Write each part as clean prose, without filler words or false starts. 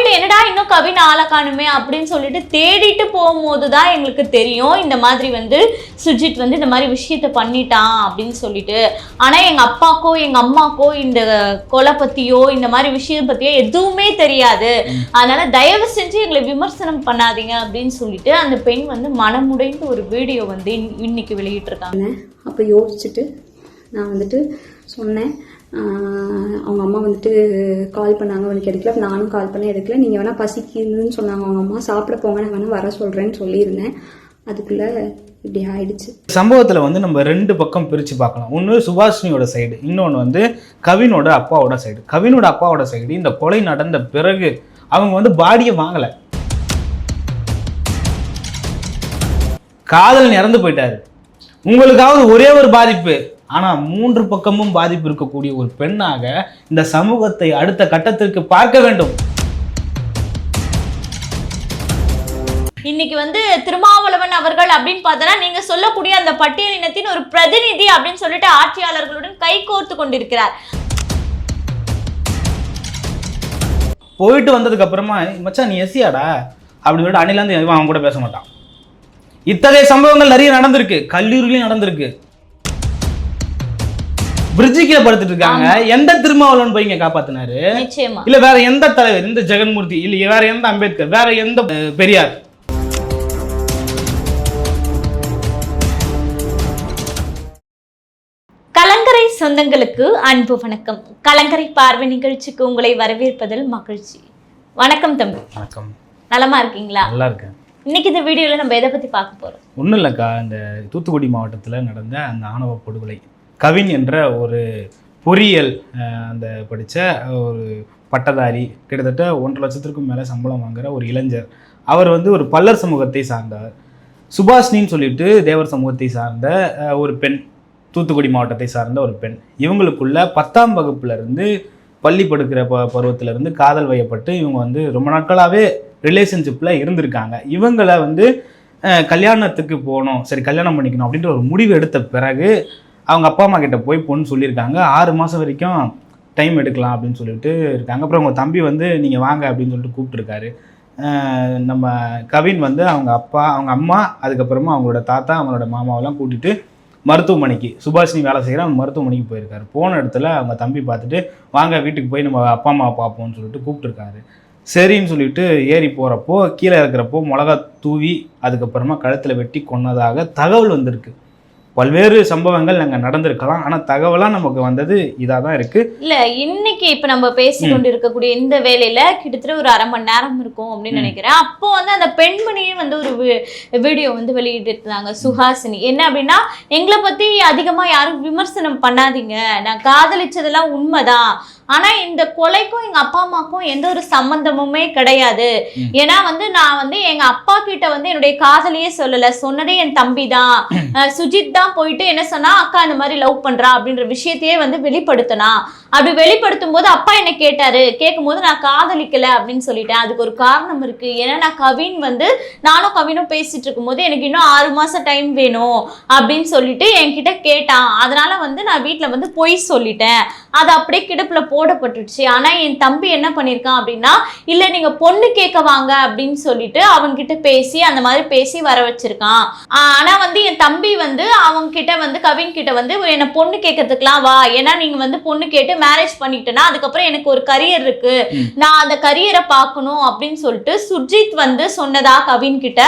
போயிட்டு என்னடா இன்னும் கவின் ஆளை காணுமே அப்படின்னு சொல்லிட்டு தேடிட்டு போகும்போது தான் எங்களுக்கு தெரியும் இந்த மாதிரி வந்து சுஜித் வந்து இந்த மாதிரி விஷயத்த பண்ணிட்டான் அப்படின்னு சொல்லிட்டு. ஆனா எங்க அப்பாக்கோ எங்க அம்மாக்கோ இந்த கொலை பத்தியோ இந்த மாதிரி விஷயம் பத்தியோ எதுவுமே தெரியாது, அதனால தயவு செஞ்சு எங்களை விமர்சனம் பண்ணாதீங்க அப்படின்னு சொல்லிட்டு அந்த பெண் வந்து மனமுடைந்து ஒரு வீடியோ வந்து இன்னைக்கு வெளியிட்டு இருக்காங்க. அப்போ யோசிச்சுட்டு நான் வந்துட்டு சொன்னேன், அவங்க அம்மா வந்துட்டு கால் பண்ணாங்க, அவனுக்கு எடுக்கல. நானும் கால் பண்ண எடுக்கல. நீங்கள் வேணால் பசிக்குதுன்னு சொன்னாங்க அவங்க அம்மா, சாப்பிட போங்க, நான் வேணால் வர சொல்கிறேன்னு சொல்லியிருந்தேன். அதுக்குள்ளே இப்படி ஆயிடுச்சு. சம்பவத்தில் வந்து நம்ம ரெண்டு பக்கம் பிரித்து பார்க்கலாம். ஒன்று சுபாஷினியோட சைடு, இன்னொன்று வந்து கவினோட அப்பாவோட சைடு. கவினோட அப்பாவோட சைடு இந்த கொலை நடந்த பிறகு அவங்க வந்து பாடியை வாங்கலை, காதலன் இறந்து போயிட்டாரு, உங்களுக்காவது ஒரே ஒரு பாதிப்பு. ஆனால் 3 பக்கமும் பாதிப்பு இருக்கக்கூடிய ஒரு பெண்ணாக இந்த சமூகத்தை அடுத்த கட்டத்திற்கு பார்க்க வேண்டும். இன்னைக்கு வந்து திருமாவளவன் அவர்கள் அப்படின்னு பார்த்தோன்னா நீங்க சொல்லக்கூடிய அந்த பட்டியலினத்தின் ஒரு பிரதிநிதி அப்படின்னு சொல்லிட்டு ஆட்சியாளர்களுடன் கைகோர்த்து கொண்டிருக்கிறார். போயிட்டு வந்ததுக்கு அப்புறமா மச்சான் நீ எஸ்சியாடா அப்படின்னு சொல்லிட்டு அணிலாந்து அவன் கூட பேச மாட்டான். இத்தகைய சம்பவங்கள் நிறைய நடந்திருக்கு, கல்லூரியிலையும் நடந்திருக்கு. பிரிட்ஜு கீழே படுத்துட்டு இருக்காங்க. எந்த திருமாவளவன் போய் இங்க காப்பாத்தினாரு? இல்ல வேற எந்த தலைவர், இந்த ஜெகன்மூர்த்தி, இல்ல வேற எந்த அம்பேத்கர், வேற எந்த பெரியார்? கலங்கரை சொந்தங்களுக்கு அன்பு வணக்கம். கலங்கரை பார்வை நிகழ்ச்சிக்கு உங்களை வரவேற்பதில் மகிழ்ச்சி. வணக்கம் தம்பி. வணக்கம். நலமா இருக்கீங்களா? நல்லா இருக்கேன். இன்னைக்கு இந்த வீடியோல நம்ம எதை பத்தி பார்க்க போறோம்? ஒன்றும் இல்லைக்கா, இந்த தூத்துக்குடி மாவட்டத்தில் நடந்த அந்த ஆணவ படுகொலை, கவின் என்ற ஒரு பொறியியல் அந்த படித்த ஒரு பட்டதாரி, கிட்டத்தட்ட 1.5 லட்சத்திற்கும் மேலே சம்பளம் வாங்குகிற ஒரு இளைஞர். அவர் வந்து ஒரு பல்லர் சமூகத்தை சார்ந்தார். சுபாஷினின்னு சொல்லிட்டு தேவர் சமூகத்தை சார்ந்த ஒரு பெண், தூத்துக்குடி மாவட்டத்தை சார்ந்த ஒரு பெண். இவங்களுக்குள்ள 10ஆம் வகுப்புலேருந்து பள்ளி படுக்கிற பருவத்திலேருந்து காதல் வயப்பட்டு இவங்க வந்து ரொம்ப நாட்களாகவே ரிலேஷன்ஷிப்பில் இருந்திருக்காங்க. இவங்களை வந்து கல்யாணத்துக்கு போகணும், சரி கல்யாணம் பண்ணிக்கணும் அப்படின்ற ஒரு முடிவு எடுத்த பிறகு அவங்க அப்பா அம்மா கிட்ட போய் பொண்ணு சொல்லியிருக்காங்க. 6 மாதம் வரைக்கும் டைம் எடுக்கலாம் அப்படின்னு சொல்லிட்டு இருக்காங்க. அப்புறம் அவங்க தம்பி வந்து நீங்கள் வாங்க அப்படின்னு சொல்லிட்டு கூப்பிட்டுருக்காரு. நம்ம கவின் வந்து அவங்க அப்பா, அவங்க அம்மா, அதுக்கப்புறமா அவங்களோட தாத்தா, அவங்களோட மாமாவெல்லாம் கூட்டிகிட்டு மருத்துவமனைக்கு, சுபாஷினி வேலை செய்கிற அவங்க மருத்துவமனைக்கு போயிருக்காரு. போன இடத்துல அவங்க தம்பி பார்த்துட்டு வாங்க வீட்டுக்கு போய் நம்ம அப்பா அம்மா பார்ப்போம்னு சொல்லிட்டு கூப்பிட்டுருக்காரு. சரின்னு சொல்லிட்டு ஏறி போகிறப்போ கீழே இருக்கிறப்போ மிளகா தூவி அதுக்கப்புறமா கழுத்தில் வெட்டி கொன்னதாக தகவல் வந்திருக்கு. பல்வேறு சம்பவங்கள் நாங்கள் நடந்திருக்கலாம், ஆனால் தகவலாக நமக்கு வந்தது இதாக தான் இருக்கு. இல்லை, இன்னைக்கு இப்போ நம்ம பேசி கொண்டு இருக்கக்கூடிய இந்த வேலையில கிட்டத்தட்ட ஒரு 1/2 மணி நேரம் இருக்கும் அப்படின்னு நினைக்கிறேன். அப்போ வந்து அந்த பெண்மணியே வந்து ஒரு வீடியோ வந்து வெளியிட்டு இருந்தாங்க, சுஹாசினி. என்ன அப்படின்னா, எங்களை பத்தி அதிகமாக யாரும் விமர்சனம் பண்ணாதீங்க, நான் காதலிச்சதெல்லாம் உண்மைதான், ஆனா இந்த கொலைக்கும் எங்க அப்பா அம்மாக்கும் எந்த ஒரு சம்பந்தமுமே கிடையாது. ஏன்னா வந்து நான் வந்து எங்க அப்பா கிட்ட வந்து என்னுடைய காதலியே சொல்லல, சொன்னதே என் தம்பி தான். சுஜித் தான் போயிட்டு என்ன சொன்னா, அக்கா இந்த மாதிரி லவ் பண்றா அப்படின்ற விஷயத்தையே வந்து வெளிப்படுத்தினா. அப்படி வெளிப்படுத்தும் போது அப்பா என்ன கேட்டாரு, கேட்கும் போது நான் காதலிக்கல அப்படின்னு சொல்லிட்டேன். அதுக்கு ஒரு காரணம் இருக்கு. ஏன்னா நான் கவின் வந்து நானும் கவினும் பேசிட்டு இருக்கும் போது எனக்கு இன்னும் 6 மாசம் டைம் வேணும் அப்படின்னு சொல்லிட்டு என்கிட்ட கேட்டான். அதனால வந்து நான் வீட்டுல வந்து பொய் சொல்லிட்டேன், அது அப்படியே கிடப்புல போடப்பட்டுச்சு. ஆனா என் தம்பி என்ன பண்ணிருக்கான் அப்படின்னா, இல்ல நீங்க பொண்ணு கேட்க வாங்க அப்படின்னு சொல்லிட்டு அவன்கிட்ட பேசி அந்த மாதிரி பேசி வர வச்சிருக்கான். ஆனா வந்து என் தம்பி வந்து அவங்க கிட்ட வந்து கவின் கிட்ட வந்து என்ன பொண்ணு கேட்கறதுக்குலாம் வா, ஏன்னா நீங்க வந்து பொண்ணு கேட்டு மேரேஜ் பண்ணிட்டேன்னா அதுக்கப்புறம் எனக்கு ஒரு கரியர் இருக்கு, நான் அந்த கரியரை பார்க்கணும் அப்படின்னு சொல்லிட்டு சுஜித் வந்து சொன்னதா கவின் கிட்ட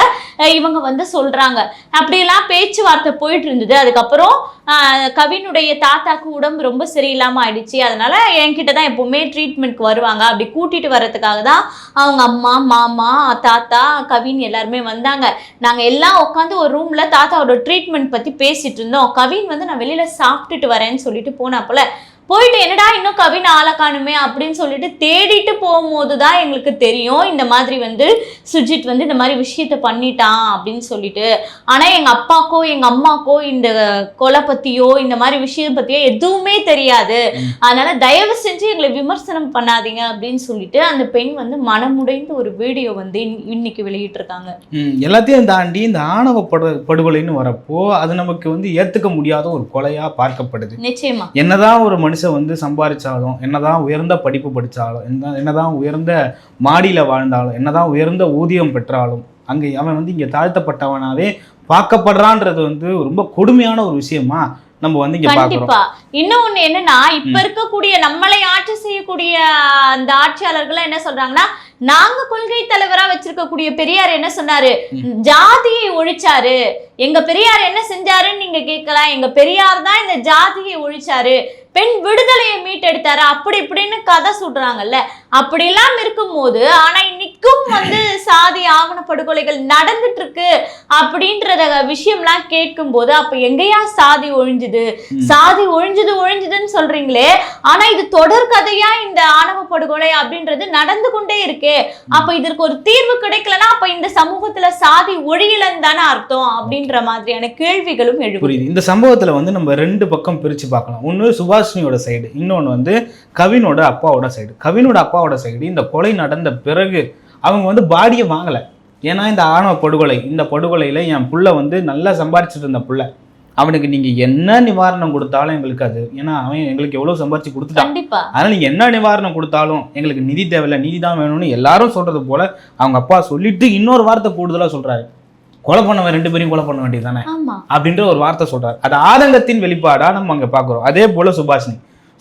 இவங்க வந்து சொல்றாங்க. அப்படியெல்லாம் பேச்சுவார்த்தை போயிட்டு இருந்தது. அதுக்கப்புறம் கவினுடைய தாத்தாக்கு உடம்பு ரொம்ப சரியில்லாம ஆயிடுச்சு. அதனால என்கிட்ட தான் எப்பவுமே ட்ரீட்மெண்ட்க்கு வருவாங்க. அப்படி கூட்டிட்டு வர்றதுக்காக தான் அவங்க அம்மா, மாமா, தாத்தா, கவின் எல்லாருமே வந்தாங்க. நாங்க எல்லாம் உட்காந்து ஒரு ரூம்ல தாத்தாவோட ட்ரீட்மெண்ட் பத்தி பேசிட்டு இருந்தோம். கவின் வந்து நான் வெளியில சாப்பிட்டுட்டு வரேன்னு சொல்லிட்டு போனாப்புல, போயிட்டு என்னடா இன்னும் கவின் ஆளை காணுமே அப்படின்னு சொல்லிட்டு தேடிட்டு போகும்போது தான் எங்களுக்கு தெரியும் இந்த மாதிரி வந்து சுஜித் வந்து இந்த மாதிரி விஷயத்த பண்ணிட்டான் அப்படின்னு சொல்லிட்டு. ஆனா எங்க அப்பாக்கோ எங்க அம்மாக்கோ இந்த கொலை பத்தியோ இந்த மாதிரி விஷயம் பத்தியோ எதுவுமே தெரியாது, அதனால தயவு செஞ்சு எங்களை விமர்சனம் பண்ணாதீங்க அப்படின்னு சொல்லிட்டு அந்த பெண் வந்து மனமுடைந்து ஒரு வீடியோ வந்து இன்னைக்கு வெளியிட்டு இருக்காங்க. எல்லாத்தையும் தாண்டி இந்த ஆணவ படுகொலைன்னு வரப்போ அது நமக்கு வந்து ஏத்துக்க முடியாத ஒரு கொலையா பார்க்கப்படுது. நிச்சயமா, என்னதான் ஒரு மனுஷன் மனுஷன் வந்து சம்பாதிச்சாலும், என்னதான் உயர்ந்த படிப்பு படித்தாலும், என்னதான் உயர்ந்த மாடியில் வாழ்ந்தாலும், என்னதான் உயர்ந்த ஊதியம் பெற்றாலும், அங்கே அவன் வந்து இங்கே தாழ்த்தப்பட்டவனாவே பார்க்கப்படுறான்றது வந்து ரொம்ப கொடுமையான ஒரு விஷயமா நம்ம வந்து இங்க பாக்குறோம். கண்டிப்பா. இன்னொன்னு என்னன்னா, இப்ப இருக்கக்கூடிய நம்மளை ஆட்சி செய்யக்கூடிய அந்த ஆட்சியாளர்கள் என்ன சொல்றாங்கன்னா, நாங்க கொள்கை தலைவரா வச்சிருக்கக்கூடிய பெரியார் என்ன சொன்னாரு, ஜாதியை ஒழிச்சாரு. எங்க பெரியார் என்ன செஞ்சாருன்னு நீங்க கேட்கலாம். எங்க பெரியார் தான் இந்த ஜாதியை ஒழிச்சாரு, பெண் விடுதலையை மீட்டெடுத்தாரு, அப்படி இப்படின்னு கதை சொல்றாங்கல்ல. அப்படி எல்லாம் இருக்கும்போது ஆனா இன்னைக்கும் வந்து சாதி ஆவண படுகொலைகள் நடந்துட்டு இருக்கு அப்படின்றத விஷயம்லாம் கேட்கும் போது, அப்ப எங்கயா சாதி ஒழிஞ்சுது, சாதி ஒழிஞ்சுதுன்னு சொல்றீங்களே, ஆனா இது தொடர் கதையா இந்த ஆணவ படுகொலை அப்படின்றது நடந்து கொண்டே இருக்கு. அப்ப இதற்கு ஒரு தீர்வு கிடைக்கலன்னா அப்ப இந்த சமூகத்துல சாதி ஒழியலன்னு தானே அர்த்தம் அப்படின்ற மாதிரியான கேள்விகளும் எழுது. இந்த சம்பவத்துல வந்து நம்ம ரெண்டு பக்கம் பிரிச்சு பார்க்கலாம். ஒன்னு சுபாஷினியோட சைடு, இன்னொன்னு வந்து கவினோட அப்பாவோட சைடு. கவினோட அப்பாவோட சைடு இந்த கொலை நடந்த பிறகு அவங்க வந்து பாடியை வாங்கல. ஏன்னா இந்த ஆணவ படுகொலை, இந்த படுகொலையில என் புள்ள வந்து நல்லா சம்பாரிச்சிட்டு இருந்த புள்ள, அவனுக்கு நீங்க என்ன நிவாரணம் கொடுத்தாலும் எங்களுக்கு அது, ஏன்னா அவன் எங்களுக்கு எவ்வளவு சம்பாரிச்சு கொடுத்துட்டான், அதனால நீங்க என்ன நிவாரணம் கொடுத்தாலும் எங்களுக்கு நிதி தேவையில்லை, நிதி தான் வேணும்னு எல்லாரும் சொல்றது போல அவங்க அப்பா சொல்லிட்டு இன்னொரு வார்த்தை கூடுதலா சொல்றாரு, கொலை பண்ணவன் 2 பேரையும் கொலை பண்ண வேண்டியது தானே அப்படின்ற ஒரு வார்த்தை சொல்றாரு. அது ஆதங்கத்தின் வெளிப்பாடா நம்ம அங்க பாக்குறோம். அதே போல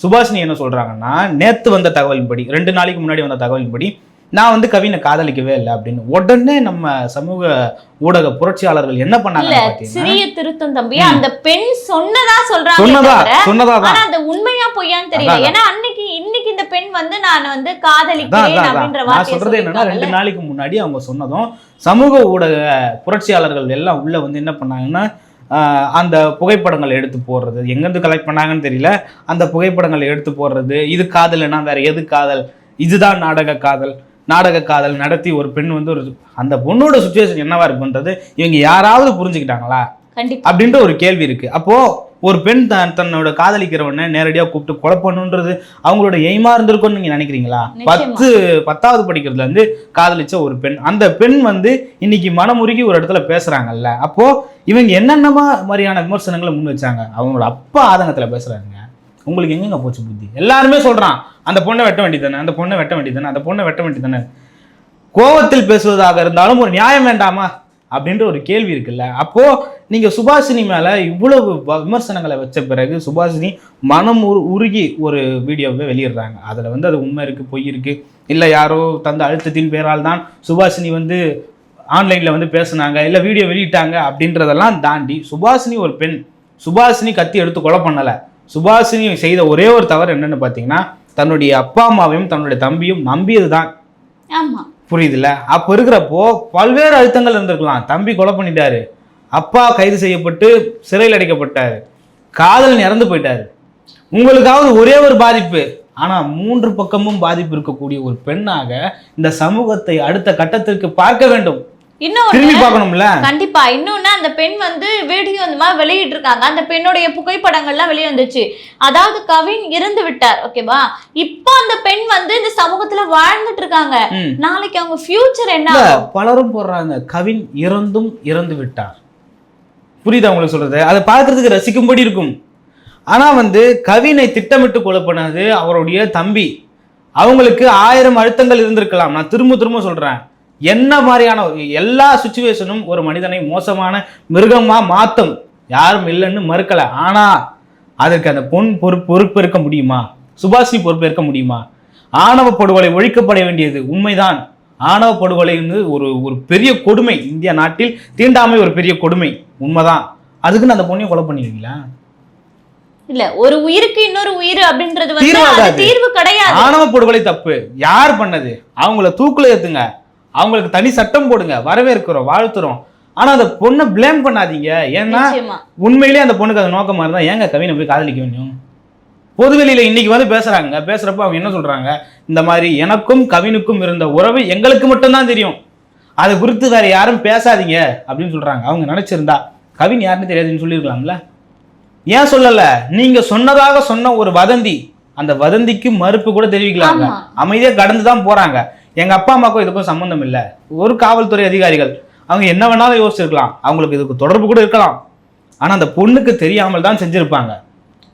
சுபாஷினி என்ன சொல்றாங்கன்னா, நேத்து வந்த தகவலின்படி, 2 நாளைக்கு முன்னாடி வந்த தகவலின்படி நான் வந்து கவினை காதலிக்கவே இல்லை அப்படின்னு உடனே நம்ம சமூக ஊடக புரட்சியாளர்கள் என்ன பண்ணாங்க, சிறிய திருத்தம் தம்பி, அந்த பெண் சொன்னதா சொல்றாங்க, அந்த உண்மையா பொய்யான்னு தெரியல. ஏன்னா இன்னைக்கு இந்த பெண் வந்து நான் வந்து காதலிக்கிறேன் அப்படின்ற வார்த்தை சொல்றது என்னன்னா, 2 நாளைக்கு முன்னாடி அவங்க சொன்னதும் சமூக ஊடக புரட்சியாளர்கள் எல்லாம் உள்ள வந்து என்ன பண்ணாங்கன்னா, அந்த புகைப்படங்கள் எடுத்து போடுறது, எங்கேருந்து கலெக்ட் பண்ணாங்கன்னு தெரியல, அந்த புகைப்படங்களை எடுத்து போடுறது, இது காதல்னா வேற எது காதல், இதுதான் நாடக காதல் நடத்தி ஒரு பெண் வந்து ஒரு அந்த பொண்ணோட சுச்சுவேஷன் என்னவா இருக்குன்றது இவங்க யாராவது புரிஞ்சுக்கிட்டாங்களா அப்படின்ற ஒரு கேள்வி இருக்கு. அப்போ ஒரு பெண் தன்னோட காதலிக்கிறவனை நேரடியா கூப்பிட்டு கொலை பண்ணுன்றது அவங்களோட எய்மா இருந்திருக்கும்னு நீங்க நினைக்கிறீங்களா? 10வது படிக்கிறதுல இருந்து காதலிச்ச ஒரு பெண், அந்த பெண் வந்து இன்னைக்கு மனமுருகி ஒரு இடத்துல பேசுறாங்கல்ல. அப்போ இவங்க என்னென்னமா மாதிரியான விமர்சனங்களை முன் வச்சாங்க, அவங்களோட அப்பா ஆதங்கத்துல பேசுறாங்க. உங்களுக்கு எங்கெங்க போச்சு புத்தி? எல்லாருமே சொல்றான் அந்த பொண்ணை வெட்ட வேண்டியதானே, அந்த பொண்ணை வெட்ட வேண்டியதானே, அந்த பொண்ணை வெட்ட வேண்டியதானே. கோவத்தில் பேசுவதாக இருந்தாலும் ஒரு நியாயம் வேண்டாமா அப்படின்ற ஒரு கேள்வி இருக்குல்ல. அப்போ நீங்க சுபாஷினி மேல இவ்வளவு விமர்சனங்களை வச்ச பிறகு சுபாஷினி மனம் உருகி ஒரு வீடியோவை வெளியிடுறாங்க. அதுல வந்து அது உண்மை இருக்கு, பொய் இருக்கு, இல்ல யாரோ தந்த அழுத்தத்தின் பேரால் தான் சுபாஷினி வந்து ஆன்லைன்ல வந்து பேசுனாங்க, இல்ல வீடியோ வெளியிட்டாங்க அப்படின்றதெல்லாம் தாண்டி சுபாஷினி ஒரு பெண், சுபாஷினி கத்தி எடுத்து கொலை பண்ணல. சுபாஷினி செய்த ஒரே ஒரு தவறு என்னன்னு பாத்தீங்கன்னா, தன்னுடைய அப்பா அம்மாவையும் தன்னுடைய தம்பியும் நம்பியதுதான். புரியுதுல்ல? அப்ப இருக்கிறப்போ பல்வேறு அழுத்தங்கள் இருந்திருக்கலாம். தம்பி கொலை பண்ணிட்டாரு, அப்பா கைது செய்யப்பட்டு சிறையில் அடைக்கப்பட்டாரு, காதலன் இறந்து போயிட்டாரு, உங்களுக்காவது ஒரே ஒரு பாதிப்பு. ஆனா 3 பக்கமும் பாதிப்பு இருக்கக்கூடிய ஒரு பெண்ணாக இந்த சமூகத்தை அடுத்த கட்டத்திற்கு பார்க்க வேண்டும், கண்டிப்பா. இன்னொன்னு, அந்த பெண் வந்து வீடியோ இந்த மாதிரி வெளியிட்டு இருக்காங்க, அந்த பெண்ணுடைய புகைப்படங்கள்லாம் வெளியே வந்துச்சு. அதாவது கவின் இறந்து விட்டார், ஓகேவா? இப்போ அந்த பெண் வந்து இந்த சமூகத்துல வாழ்ந்துட்டு இருக்காங்க, நாளைக்கு அவங்க ஃபியூச்சர் என்ன? பலரும் போடுறாங்க கவின் இறந்து விட்டார். புரியுதா உங்களுக்கு சொல்றது? அதை பார்க்கறதுக்கு ரசிக்கும்படி இருக்கும். ஆனா வந்து கவினை திட்டமிட்டு கொலை பண்ணது அவருடைய தம்பி. அவங்களுக்கு 1000 அழுத்தங்கள் இருந்திருக்கலாம். நான் திரும்ப சொல்றேன், என்ன மாதிரியான எல்லா சுச்சுவேஷனும் ஒரு மனிதனை மோசமான மிருகமா மாத்தும், யாரும் இல்லைன்னு மறுக்கல. ஆனா அதற்கு அந்த பொன் பொறுப்பேற்க முடியுமா? சுபாஷினி பொறுப்பேற்க முடியுமா? ஆணவ படுகொலை ஒழிக்கப்பட வேண்டியது உண்மைதான். ஆணவ படுகொலை ஒரு பெரிய கொடுமை, இந்திய நாட்டில் தீண்டாமை ஒரு பெரிய கொடுமை, உண்மைதான். அதுக்குன்னு அந்த பொண்ணையும் கொலை பண்ணிருக்கீங்களா? இல்ல, ஒரு உயிருக்கு இன்னொரு உயிர் அப்படின்றது வந்து தீர்வு கிடையாது. ஆணவ படுகொலை தப்பு, யார் பண்ணது அவங்கள தூக்குல ஏத்துங்க, அவங்களுக்கு தனி சட்டம் போடுங்க, வரவேற்கிறோம், வாழ்த்துறோம். ஆனா அந்த பொண்ணை பிளேம் பண்ணாதீங்க. ஏன்னா உண்மையிலேயே அந்த பொண்ணுக்கு அது நோக்கமா இருந்தா ஏங்க கவினை போய் காதலிக்க வேண்டும்? பொதுவெளியில இன்னைக்கு வந்து பேசுறப்ப அவங்க என்ன சொல்றாங்க, இந்த மாதிரி எனக்கும் கவினுக்கும் இருந்த உறவு எங்களுக்கு மட்டும்தான் தெரியும், அது குறித்து வேற யாரும் பேசாதீங்க அப்படின்னு சொல்றாங்க. அவங்க நினைச்சிருந்தா கவின் யாருன்னு தெரியாதுன்னு சொல்லியிருக்கலாம்ல, ஏன் சொல்லல? நீங்க சொன்னதாக சொன்ன ஒரு வதந்தி, அந்த வதந்திக்கு மறுப்பு கூட தெரிவிக்கலாங்க, அமைதியா கடந்துதான் போறாங்க. எங்க அப்பா அம்மாக்கும் இதுக்கும் சம்பந்தம் இல்லை, ஒரு காவல்துறை அதிகாரிகள், அவங்க என்ன வேணாலும் யோசிச்சிருக்கலாம், அவங்களுக்கு இதுக்கு தொடர்பு கூட இருக்கலாம். ஆனா அந்த பொண்ணுக்கு தெரியாமல் தான் செஞ்சிருப்பாங்க.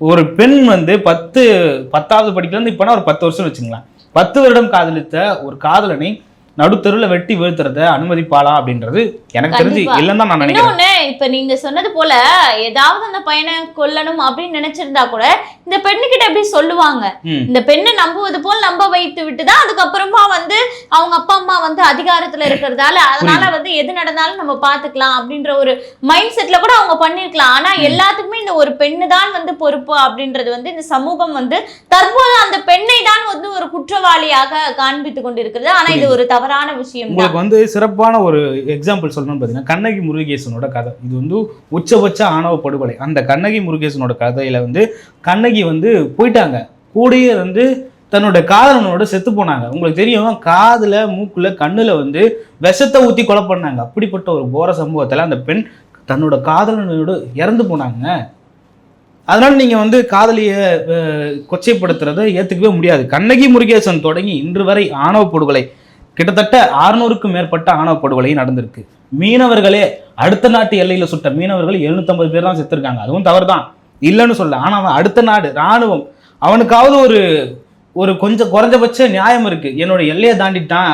ஒரு பெண் வந்து 10வது படிக்கல இப்பனா ஒரு 10 வருஷம் வச்சுங்களேன், 10 வருடம் காதலித்த ஒரு காதலனை நடுத்தருவில் வெட்டி வீழ்த்துறத அனுமதிப்பாளா அப்படின்றது எனக்கு தெரிஞ்சு இல்லைன்னு தான் நான் நினைக்கிறேன். இன்னொன்னு, இப்ப நீங்க சொன்னது போல ஏதாவது அந்த பையனை கொல்லணும் அப்படின்னு நினைச்சிருந்தா கூட இந்த பெண்ணுகிட்ட எப்படி சொல்லுவாங்க? இந்த பெண்ணை நம்புவது போல் நம்ப வைத்து விட்டுதான் அதுக்கப்புறமா வந்து அவங்க அப்பா அம்மா வந்து அதிகாரத்துல இருக்கிறதால அதனால வந்து எது நடந்தாலும் நம்ம பாத்துக்கலாம் அப்படின்ற ஒரு மைண்ட் செட்ல கூட அவங்க பண்ணிருக்கலாம். ஆனா எல்லாத்துக்குமே இந்த ஒரு பெண்ணு தான் வந்து பொறுப்பு அப்படின்றது வந்து இந்த சமூகம் வந்து தற்போது அந்த பெண்ணை தான் வந்து ஒரு குற்றவாளியாக காண்பித்து கொண்டிருக்கிறது. ஆனா இது ஒரு தவறான விஷயம். உங்களுக்கு வந்து சிறப்பான ஒரு எக்ஸாம்பிள் சொல்லணும்னு பார்த்தீங்கன்னா கண்ணகி முருகேசனோட கதை. இது வந்து உச்சபட்ச ஆணவ படுகொலை. அந்த கண்ணகி முருகேசனோட கதையில வந்து கண்ணகி வந்து போயிட்டாங்க, கூடயே வந்து தன்னோட காதலனோட செத்து போனாங்க. உங்களுக்கு தெரியும், காதுல மூக்குல கண்ணுல வந்து விஷத்தை ஊத்தி கொலை பண்ணாங்க. அப்படிப்பட்ட ஒரு கோர சம்பவத்துல அந்த பெண் தன்னோட காதலனோடு இறந்து போனாங்க. அதனால நீங்க வந்து காதலியை கொச்சைப்படுத்துறதை ஏத்துக்கவே முடியாது. கண்ணகி முருகேசன் தொடங்கி இன்று வரை ஆணவ படுகொலை கிட்டத்தட்ட 600க்கும் மேற்பட்ட ஆணவ படுகொலை நடந்திருக்கு. மீனவர்களே, அடுத்த நாட்டு எல்லையில சுட்ட மீனவர்கள் 750 பேர் தான் செத்துருக்காங்க. அதுவும் தவறு தான், இல்லைன்னு சொல்ல. ஆனா அவன் அடுத்த நாடு இராணுவம், அவனுக்காவது ஒரு கொஞ்சம் குறைஞ்சபட்ச நியாயம் இருக்கு. என்னோட எல்லையை தாண்டிட்டான்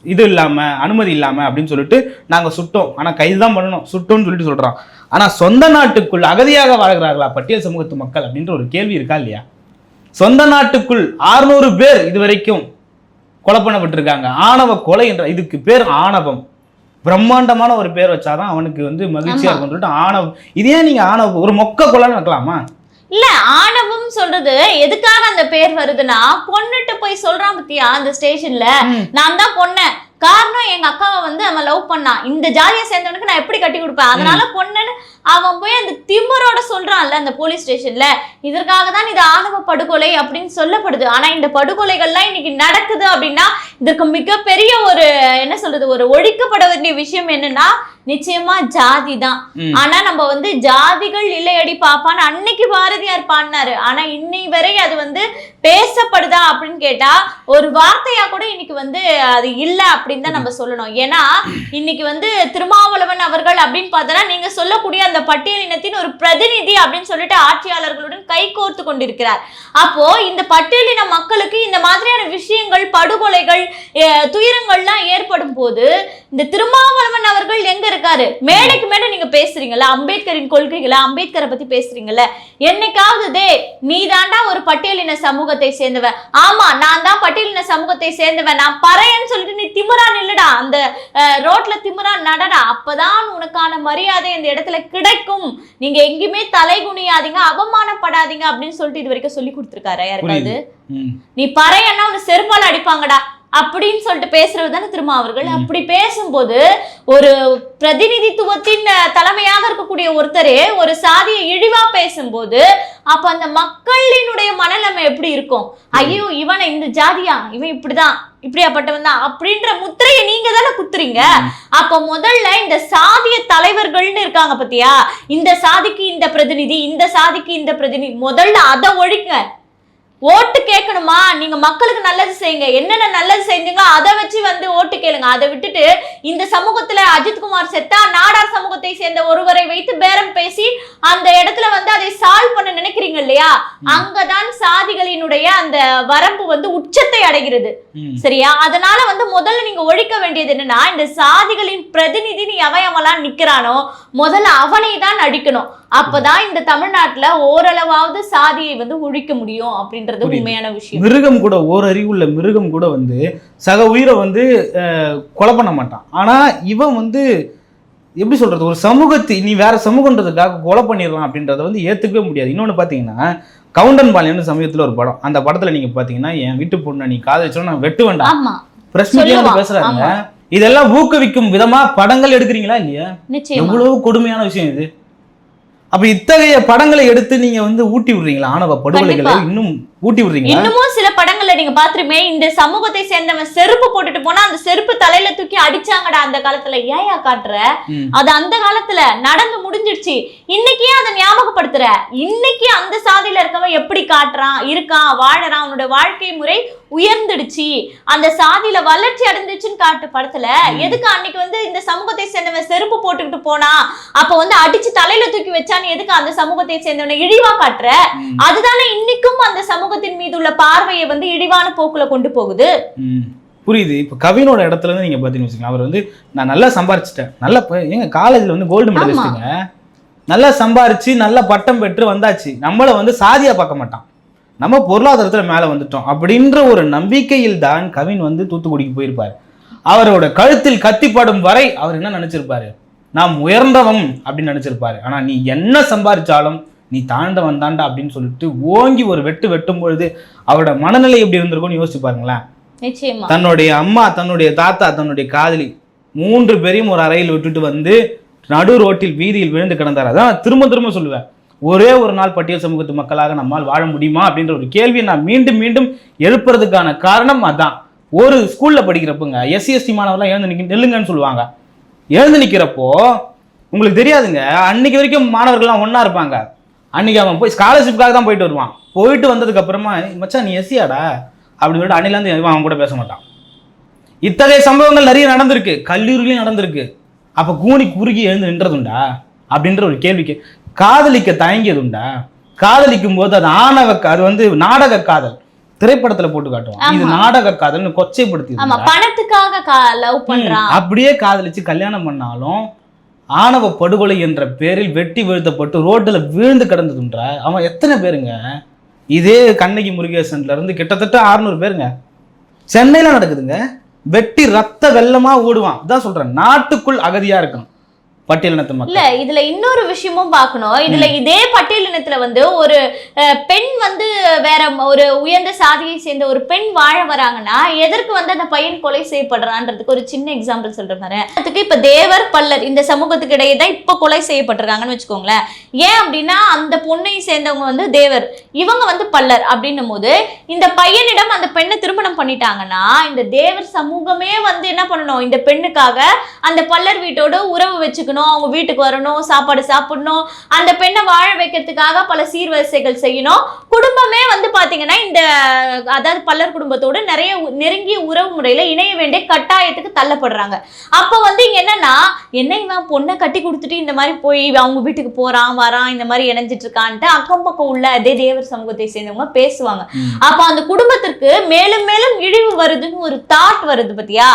இது இல்லாம அனுமதி இல்லாம அப்படின்னு சொல்லிட்டு நாங்க சுட்டோம், ஆனா கைதுதான் பண்ணணும், சுட்டோம்னு சொல்லிட்டு சொல்றான். ஆனா சொந்த நாட்டுக்குள் அகதியாக வாழ்கிறார்களா பட்டியல் சமூகத்து மக்கள் அப்படின்ற ஒரு கேள்வி இருக்கா இல்லையா? சொந்த நாட்டுக்குள் 600 பேர் இதுவரைக்கும் கொலை பண்ணப்பட்டிருக்காங்க. ஆணவ கொலை என்ற இதுக்கு பேர் ஆணவம். பிரம்மாண்டமான ஒரு பேர் வச்சாதான் அவனுக்கு வந்து மகிழ்ச்சியா இருக்கும் சொல்லிட்டு ஆணவம். இதே நீங்க ஆணவம் ஒரு மொக்க கொலைன்னு வைக்கலாமா? இல்ல, ஆணவம் சொல்றது எதுக்காக அந்த பேர் வருதுன்னா, பொண்ணுட்டு போய் சொல்றான் பத்தியா அந்த ஸ்டேஷன்ல, நான் தான் பொண்ணேன், காரணம் எங்க அக்காவை வந்து அவன் லவ் பண்ணான், இந்த ஜாதியை சேர்ந்தவனுக்கு நான் எப்படி கட்டி கொடுப்பேன், அதனால பொண்ணுன்னு அவன் போய் அந்த திமிரோட சொல்றான்ல அந்த போலீஸ் ஸ்டேஷன்ல. இதற்காக தான் இது ஆணவ படுகொலை அப்படின்னு சொல்லப்படுது. ஆனா இந்த படுகொலைகள்லாம் இன்னைக்கு நடக்குது அப்படின்னா இதற்கு மிகப்பெரிய ஒரு என்ன சொல்றது, ஒரு ஒழிக்கப்பட வேண்டிய விஷயம் என்னன்னா நிச்சயமா ஜாதி தான். ஆனா நம்ம வந்து ஜாதிகள் இல்லையடி பாப்பான்னு அன்னைக்கு பாரதியார் பாடினாரு. ஆனா இன்னை வரை அது வந்து பேசப்படுதா அப்படின்னு கேட்டா ஒரு வார்த்தையா கூட இன்னைக்கு வந்து அது இல்ல அப்படின்னு தான் நம்ம சொல்லணும். ஏன்னா இன்னைக்கு வந்து திருமாவளவன் அவர்கள் அப்படின்னு பார்த்தோன்னா நீங்க சொல்லக்கூடிய அந்த பட்டியலினத்தின் ஒரு பிரதிநிதி அப்படின்னு சொல்லிட்டு ஆட்சியாளர்களுடன் கைகோர்த்து கொண்டிருக்கிறார். அப்போ இந்த பட்டியலின மக்களுக்கு இந்த மாதிரியான விஷயங்கள், படுகொலைகள், துயரங்கள்லாம் ஏற்படும் போது இந்த திருமாவளவன் அவர்கள் எங்க இருக்காரு? மேடைக்கு மேடை நீங்க பேசுறீங்கல்ல, அம்பேத்கரின் கொள்கைகளை, அம்பேத்கரை பத்தி பேசுறீங்கல்ல, என்னைக்காவது நீ தாண்டா ஒரு பட்டியலின சமூகத்தை சேர்ந்தவன், ஆமா நான் தான் பட்டியலின சமூகத்தை சேர்ந்தவன், நான் பறையன்னு சொல்லிட்டு நீ திமிரா நில்லுடா, அந்த ரோட்ல திமிரா நடடா, அப்பதான் உனக்கான மரியாதை இந்த இடத்துல கிடைக்கும், நீங்க எங்கேயுமே தலை குனியாதீங்க, அவமானப்படாதீங்க அப்படின்னு சொல்லிட்டு இது வரைக்கும் சொல்லி கொடுத்துருக்காரு யாருக்காவது? நீ பறையன்னா உன்னை செருப்பால அடிப்பாங்கடா அப்படின்னு சொல்லிட்டு பேசுறது தானே திருமாவர்கள். அப்படி பேசும்போது ஒரு பிரதிநிதித்துவத்தின் தலைமையாக இருக்கக்கூடிய ஒருத்தரே ஒரு சாதியை இழிவா பேசும்போது அப்ப அந்த மக்களினுடைய மனநிலைமை எப்படி இருக்கும்? ஐயோ இவனை இந்த ஜாதியா, இவன் இப்படிதான், இப்படியாப்பட்டவன் தான் அப்படின்ற முத்திரையை நீங்க தானே குத்துறீங்க. அப்ப முதல்ல இந்த சாதிய தலைவர்கள்னு இருக்காங்க பத்தியா, இந்த சாதிக்கு இந்த பிரதிநிதி, இந்த சாதிக்கு இந்த பிரதிநிதி, முதல்ல அதை ஒழிக்க. ஓட்டு கேட்கணுமா, நீங்க மக்களுக்கு நல்லது செய்யுங்க, என்னென்ன நல்லது செஞ்சீங்களோ அதை வச்சு வந்து ஓட்டு கேளுங்க. அதை விட்டுட்டு இந்த சமூகத்துல அஜித்குமார் செத்தா நாடார் சமூகத்தை சேர்ந்த ஒருவரை வைத்து பேரம் பேசி அந்த இடத்துல வந்து அதை சால்வ் பண்ண நினைக்கிறீங்க இல்லையா, அங்கதான் சாதிகளினுடைய அந்த வரம்பு வந்து உச்சத்தை அடைகிறது. சரியா? அதனால வந்து முதல்ல நீங்க ஒழிக்க வேண்டியது என்னன்னா, இந்த சாதிகளின் பிரதிநிதி நீ அவன் நிக்கிறானோ முதல்ல அவனை தான் அடிக்கணும். அப்பதான் இந்த தமிழ்நாட்டுல ஓரளவாவது சாதியை வந்து ஒழிக்க முடியும் அப்படின்றது உண்மையான விஷயம். மிருகம் கூட, ஓரறிவுள்ள மிருகம் கூட வந்து சக உயிரை வந்து கொலை பண்ண மாட்டான். ஆனா இவன் வந்து எப்படி சொல்றது, ஒரு சமூகத்தை நீ வேற சமூகன்றதுக்காக கொலை பண்ணிடலாம் அப்படின்றத வந்து ஏத்துக்கவே முடியாது. இன்னொன்னு பாத்தீங்கன்னா கவுண்டன் பாளையம்னு சமயத்துல ஒரு படம், அந்த படத்துல நீங்க பாத்தீங்கன்னா என் வீட்டு பொண்ணை நீ காதலிச்சோம் நான் வெட்டு வேண்டாம் பிரச்சனை பேசுறாங்க. இதெல்லாம் ஊக்குவிக்கும் விதமா படங்கள் எடுக்கிறீங்களா இல்லையா? எவ்வளவு கொடுமையான விஷயம் இது. அப்ப இத்தகைய படங்களை எடுத்து நீங்க வந்து ஊட்டி விடுறீங்களா ஆணவ படுகொலைகளை இன்னும் ஊட்டி விடுறீங்க. இன்னமும் சில படங்கள்ல நீங்க பாத்துருமே, இந்த சமூகத்தை சேர்ந்தவன் செருப்பு போட்டுட்டு போனா அந்த செருப்பு தலையில தூக்கி அடிச்சாங்கடா அந்த காலத்துல. ஏயா காட்டுற? அது அந்த காலத்துல நடந்து முடிஞ்சிடுச்சு. இன்னைக்கு அதை ஞாபகப்படுத்துற. இன்னைக்கு அந்த சாதியில இருக்கவன் எப்படி காட்டுறான், இருக்கான், வாழறான், அவனோட வாழ்க்கை முறை உயர்ந்துடுச்சு, அந்த சாதியில வளர்ச்சி அடைந்துச்சுன்னு காட்டு படத்துல எதுக்கு அன்னைக்கு வந்து இந்த சமூகத்தை சேர்ந்தவன் செருப்பு போட்டுக்கிட்டு போனா, அப்ப வந்து அடிச்சு தலையில தூக்கி வச்சான்னு எதுக்கு அந்த சமூகத்தை சேர்ந்தவனை இழிவா காட்டுற? அதுதானே இன்னைக்கும் அந்த சமூகத்தின் மீது உள்ள பார்வையை வந்து இழிவான போக்குல கொண்டு போகுது. புரியுது. இப்ப கவினோட இடத்துல இருந்து நீங்க பாத்தீங்கன்னு வச்சுக்கோங்க, அவர் வந்து நான் நல்லா சம்பாரிச்சிட்டேன், நல்லா எங்க காலேஜ்ல வந்து கோல்டு மெடலிஸ்டுங்க, நல்லா சம்பாரிச்சு நல்ல பட்டம் பெற்று வந்தாச்சு, நம்மள வந்து சாதியா பார்க்க மாட்டான், நம்ம பொருளாதாரத்துல மேல வந்துட்டோம் அப்படின்ற ஒரு நம்பிக்கையில் தான் கவின் வந்து தூத்துக்குடிக்கு போயிருப்பாரு. அவரோட கழுத்தில் கத்திப்படும் வரை அவர் என்ன நினைச்சிருப்பாரு, நாம் உயர்ந்தவன் அப்படின்னு நினைச்சிருப்பாரு. ஆனா நீ என்ன சம்பாரிச்சாலும் நீ தாழ்ந்தவன் தாண்டா அப்படின்னு சொல்லிட்டு ஓங்கி ஒரு வெட்டும் பொழுது அவரோட மனநிலை எப்படி இருந்திருக்கும்னு யோசிச்சு பாருங்களேன். நிச்சயமா தன்னுடைய அம்மா, தன்னுடைய தாத்தா, தன்னுடைய காதலி 3 பேரையும் ஒரு அறையில் விட்டுட்டு வந்து நடு ரோட்டில் வீதியில் விழுந்து கிடந்தார். அதான் திரும்ப திரும்ப சொல்லுவேன், ஒரே ஒரு நாள் பட்டியல் சமூகத்து மக்களாக நம்மால் வாழ முடியுமா அப்படின்ற ஒரு கேள்வியை நான் மீண்டும் மீண்டும் எழுப்புறதுக்கான காரணம் அதான். ஒரு ஸ்கூல்ல படிக்கிறப்பங்க SC/ST மாணவர்லாம் எழுந்து நில்லுங்கன்னு சொல்லுவாங்க. எழுந்து நிற்கிறப்போ உங்களுக்கு தெரியாதுங்க, அன்னைக்கு வரைக்கும் மாணவர்கள்லாம் ஒன்னா இருப்பாங்க. அன்னைக்கு அவன் போய் ஸ்காலர்ஷிப்காக தான் போயிட்டு வருவான். போயிட்டு வந்ததுக்கு அப்புறமா மச்சான் நீ எஸ்சியாடா அப்படின்னு சொல்லிட்டு அன்னிலேருந்து அவன் கூட பேச மாட்டான். இத்தகைய சம்பவங்கள் நிறைய நடந்திருக்கு, கல்லூரியிலையும் நடந்திருக்கு. அப்ப கூனி குறுகி எழுந்து நின்றதுண்டா அப்படின்ற ஒரு கேள்விக்கு. காதலிக்க தயங்கியதுண்டா? காதலிக்கும் போது அது அது வந்து நாடக காதல், திரைப்படத்துல போட்டு காட்டுவான், இது நாடக காதல்னு கொச்சைப்படுத்தி பணத்துக்காக லவ் பண்றான். அப்படியே காதலிச்சு கல்யாணம் பண்ணாலும் ஆணவ படுகொலை என்ற பேரில் வெட்டி வீழ்த்தப்பட்டு ரோட்டில் விழுந்து கிடந்ததுன்றா அவன் எத்தனை பேருங்க? இதே கண்ணகி முருகேசன்ல இருந்து கிட்டத்தட்ட 600 பேருங்க சென்னையில நடக்குதுங்க. வெட்டி ரத்த வெள்ளமா ஓடுவான். அதான் சொல்றேன், நாட்டுக்குள் அகதியா இருக்கணும் பட்டியலினத்து மக்கள். இல்ல இதுல இன்னொரு விஷயமும் பார்க்கணும். இதுல இதே பட்டியலினத்துல வந்து ஒரு பெண் வந்து வேற ஒரு உயர்ந்த சாதியை சேர்ந்த ஒரு பெண் வாழ வராங்கன்னா எதற்கு வந்து அந்த பையன் கொலை செய்யப்படுறான்றதுக்கு ஒரு சின்ன எக்ஸாம்பிள் சொல்றேன் பாரு. அதுக்கு இப்ப தேவர் பல்லர் இந்த சமூகத்துக்கு இடையே தான் இப்ப கொலை செய்யப்பட்டிருக்காங்கன்னு வச்சுக்கோங்களேன். ஏன் அப்படின்னா அந்த பொண்ணை சேர்ந்தவங்க வந்து தேவர், இவங்க வந்து பல்லர் அப்படின்னும் போது இந்த பையனிடம் அந்த பெண்ணை திருமணம் பண்ணிட்டாங்கன்னா இந்த தேவர் சமூகமே வந்து என்ன பண்ணணும், இந்த பெண்ணுக்காக அந்த பல்லர் வீட்டோட உறவு வச்சுக்கணும், அவங்க வீட்டுக்கு வரணும், சாப்பாடு சாப்பிடணும், அந்த பெண்ணை வாழ வைக்கிறதுக்காக பல சீர்வரிசைகள் செய்யணும். குடும்பமே வந்து பாத்தீங்கன்னா இந்த அதாவது பல்லர் குடும்பத்தோடு நிறைய நெருங்கிய உறவு முறையில இணைய வேண்டிய கட்டாயத்துக்கு தள்ளப்படுறாங்க. அப்ப வந்து என்னன்னா என்ன இவன் பொண்ணை கட்டி கொடுத்துட்டு இந்த மாதிரி போய் அவங்க வீட்டுக்கு போறான் வரான் இந்த மாதிரி இணைஞ்சிட்டு இருக்கான்ட்டு அக்கம் பக்கம் உள்ள அதே தேவர் சமூகத்தை சேர்ந்தவங்க பேசுவாங்க. அப்ப அந்த குடும்பத்திற்கு மேலும் மேலும் இழிவு வருதுன்னு ஒரு தாட் வருது பத்தியா,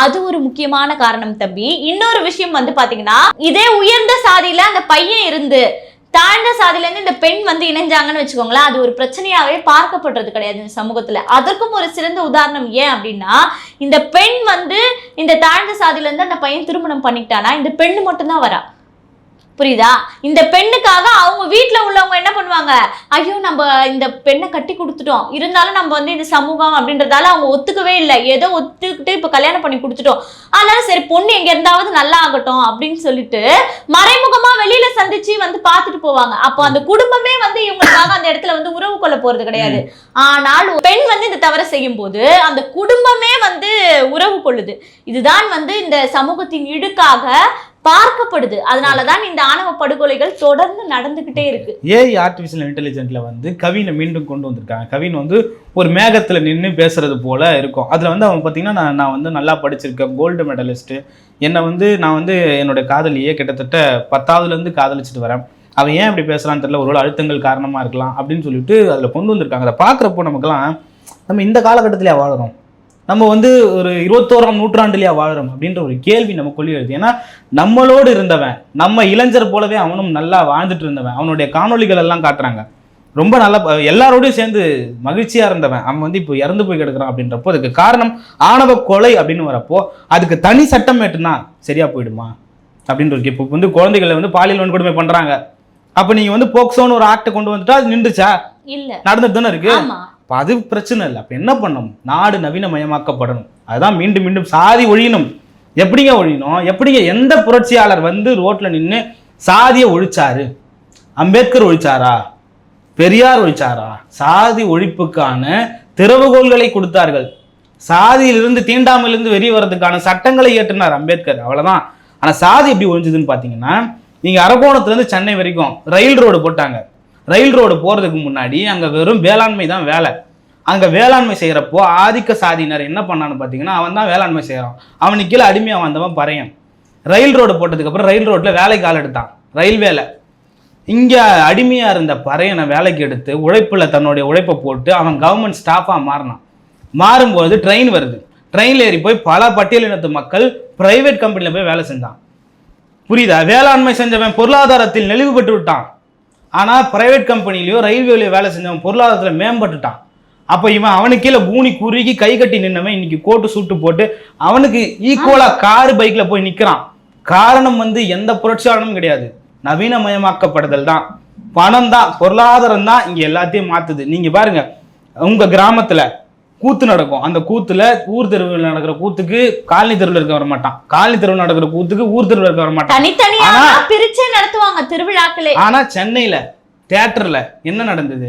அது ஒரு முக்கியமான காரணம் தம்பி. இன்னொரு விஷயம் வந்து பாத்தீங்கன்னா இதே உயர்ந்த சாதியில அந்த பையன் இருந்து தாழ்ந்த சாதியில இருந்து இந்த பெண் வந்து இணைஞ்சாங்கன்னு வச்சுக்கோங்களேன், அது ஒரு பிரச்சனையாவே பார்க்கப்படுறது கிடையாது இந்த சமூகத்துல. அதற்கும் ஒரு சிறந்த உதாரணம் ஏன் அப்படின்னா இந்த பெண் வந்து இந்த தாழ்ந்த சாதியில இருந்து அந்த பையன் திருமணம் பண்ணிக்கிட்டானா இந்த பெண்ணு மட்டும்தான் வரா. புரியுதா? இந்த பெண்ணுக்காக அவங்க வீட்டுல உள்ளவங்க என்ன பண்ணுவாங்க, ஐயோ நம்ம இந்த பெண்ணை கட்டி கொடுத்துட்டோம், இருந்தாலும் நம்ம வந்து இந்த சமூகம் அப்படின்றதால அவங்க ஒத்துக்கவே இல்லை, ஏதோ ஒத்துக்கிட்டு இப்ப கல்யாணம் பண்ணி கொடுத்துட்டோம், அதனால சரி பொண்ணு எங்க இருந்தாவது நல்லா ஆகட்டும் அப்படின்னு சொல்லிட்டு மறைமுகமா வெளியில சந்திச்சு வந்து பாத்துட்டு போவாங்க. அப்போ அந்த குடும்பமே வந்து இவங்களுக்காக அந்த இடத்துல வந்து உறவு கொள்ள போறது கிடையாது. ஆனால் பெண் வந்து இந்த தவறை செய்யும் போது அந்த குடும்பமே வந்து உறவு கொள்ளுது. இதுதான் வந்து இந்த சமூகத்தின் இழுக்காக பார்க்கப்படுது. அதனாலதான் இந்த ஆணவ படுகொலைகள் தொடர்ந்து நடந்துகிட்டே இருக்கு. ஏஐ ஆர்டிஃபிஷியல் இன்டெலிஜென்ட்ல வந்து கவினை மீண்டும் கொண்டு வந்திருக்காங்க. கவின் வந்து ஒரு மேகத்துல நின்று பேசுறது போல இருக்கும். அதுல வந்து அவன் பாத்தீங்கன்னா நான் வந்து நல்லா படிச்சிருக்கேன், கோல்டு மெடலிஸ்ட், என்னை வந்து நான் வந்து என்னோட காதலியே கிட்டத்தட்ட 10ஆவதுல இருந்து காதலிச்சுட்டு வரேன், அவன் ஏன் இப்படி பேசுறான்னு தெரியல, ஒரு அழுத்தங்கள் காரணமா இருக்கலாம் அப்படின்னு சொல்லிட்டு அதுல கொண்டு வந்திருக்காங்க. அதை பாக்குறப்போ நமக்குலாம் நம்ம இந்த காலகட்டத்திலேயே வாழறோம், நம்ம வந்து ஒரு 21ஆம் நூற்றாண்டுலையா வாழறோம் அப்படின்ற ஒரு கேள்வி நம்ம கொள்ளி எழுது. ஏன்னா நம்மளோடு இருந்தவன், நம்ம இளைஞர் போலவே அவனும் நல்லா வாழ்ந்துட்டு இருந்தவன், அவனுடைய காணொலிகள் எல்லாம் காட்டுறாங்க, ரொம்ப நல்லா எல்லாரோடையும் சேர்ந்து மகிழ்ச்சியா இருந்தவன், அவன் வந்து இப்போ இறந்து போய் கிடக்குறான் அப்படின்றப்போ அதுக்கு காரணம் ஆணவ கொலை அப்படின்னு வரப்போ அதுக்கு தனி சட்டம் ஏற்றுனா சரியா போயிடுமா அப்படின்ற ஒரு இப்போ வந்து குழந்தைகளை வந்து பாலியல் வன்கொடுமை பண்றாங்க, அப்ப நீங்க வந்து போக்சோன்னு ஒரு ஆக்டை கொண்டு வந்துட்டா அது நின்றுச்சா? இல்ல, நடந்துட்டு தானே இருக்கு. அது பிரச்சனை இல்லை. அப்ப என்ன பண்ணணும், நாடு நவீனமயமாக்கப்படணும். அதுதான் மீண்டும் மீண்டும் சாதி ஒழியணும். எப்படிங்க ஒழியணும், எப்படிங்க எந்த புரட்சியாளர் வந்து ரோட்ல நின்று சாதியை ஒழிச்சாரு? அம்பேத்கர் ஒழிச்சாரா? பெரியார் ஒழிச்சாரா? சாதி ஒழிப்புக்கான திறவுகோள்களை கொடுத்தார்கள். சாதியிலிருந்து தீண்டாமையிலிருந்து வெளியே வர்றதுக்கான சட்டங்களை இயற்றினார் அம்பேத்கர், அவ்வளவுதான். ஆனா சாதி எப்படி ஒழிஞ்சதுன்னு பாத்தீங்கன்னா, நீங்க அரக்கோணத்துலேருந்து சென்னை வரைக்கும் ரயில் ரோடு போட்டாங்க. ரயில் ரோடு போறதுக்கு முன்னாடி அங்க வெறும் வேளாண்மை தான் வேலை. அங்க வேளாண்மை செய்யறப்போ ஆதிக்க சாதியினர் என்ன பண்ணான்னு பாத்தீங்கன்னா, அவன் தான் வேளாண்மை செய்யறான், அவனுக்கு கீழே அடிமையா வந்தவன் பறையன். ரயில் ரோடு போட்டதுக்கு அப்புறம் ரயில் ரோட்ல வேலைக்கு ஆள் எடுத்தான், ரயில்வேல. இங்க அடிமையா இருந்த பறையனை வேலைக்கு எடுத்து உழைப்புல தன்னுடைய உழைப்பை போட்டு அவன் கவர்மெண்ட் ஸ்டாஃபா மாறினான். மாறும்போது ட்ரெயின் வருது, ட்ரெயின்ல ஏறி போய் பல பட்டியலினத்து மக்கள் பிரைவேட் கம்பெனில போய் வேலை செஞ்சான். புரியுதா? வேளாண்மை செஞ்சவன் பொருளாதாரத்தில் நெளிவு பெற்று விட்டான். ஆனா பிரைவேட் கம்பெனிலயோ ரயில்வேலயோ வேலை செஞ்சவன் பொருளாதாரத்துல மேம்பட்டுட்டான். அப்ப இவன் அவனுக்கு கீழே பூனி குறுகி கை கட்டி நின்னவன் இன்னைக்கு கோட்டு சூட்டு போட்டு அவனுக்கு ஈக்குவலா காரு பைக்ல போய் நிக்கிறான். காரணம் எந்த புரட்சியாளனும் கிடையாது, நவீனமயமாக்கப்படுதல் தான். பணம் தான், பொருளாதாரம் தான் இங்க எல்லாத்தையும் மாத்துது. நீங்க பாருங்க, உங்க கிராமத்துல கூத்து நடக்கும், அந்த கூத்துல ஊர் தெருவில் நடக்கிற கூத்துக்கு காலனி தெருவில் இருக்க வர மாட்டான், காலனி தெருவில் நடக்கிற கூத்துக்கு ஊர் தெருவில் இருக்க வர மாட்டான், தனித்தனியா பிரிச்சு நடத்துவாங்க திருவிழாக்களே. ஆனா சென்னையில தியேட்டர்ல என்ன நடந்தது?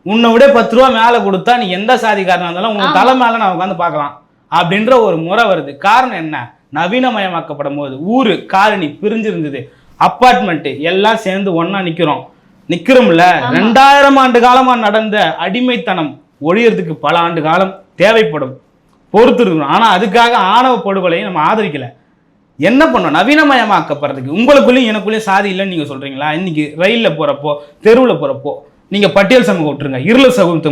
உன்னை விட 10 ரூபா மேல கொடுத்தா நீ எந்த சாதிக்காரனா இருந்தாலும் உங்க தலை மேல நான் உட்காந்து பார்க்கலாம் அப்படின்ற ஒரு முறை வருது. காரணம் என்ன? நவீனமயமாக்கப்படும் போது ஊரு காலனி பிரிஞ்சிருந்தது, அப்பார்ட்மெண்ட் எல்லாம் சேர்ந்து ஒன்னா நிக்கிறோம்ல. 2000 ஆண்டு காலமா நடந்த அடிமைத்தனம் ஒழியறதுக்கு பல ஆண்டு காலம் தேவைப்படும், பொறுத்து இருக்கணும். ஆனா அதுக்காக ஆணவ படுகொலையை நம்ம ஆதரிக்கல. என்ன பண்ணோம்? நவீனமயமாக்கப்படுறதுக்கு உங்களுக்குள்ளேயும் எனக்குள்ளேயும் சாதி இல்லைன்னு நீங்க சொல்றீங்களா? இன்னைக்கு ரயில்ல போறப்போ தெருவில் போறப்போ நீங்க பட்டியல் சமூகம் விட்டுருங்க, இருளர் சமூகத்து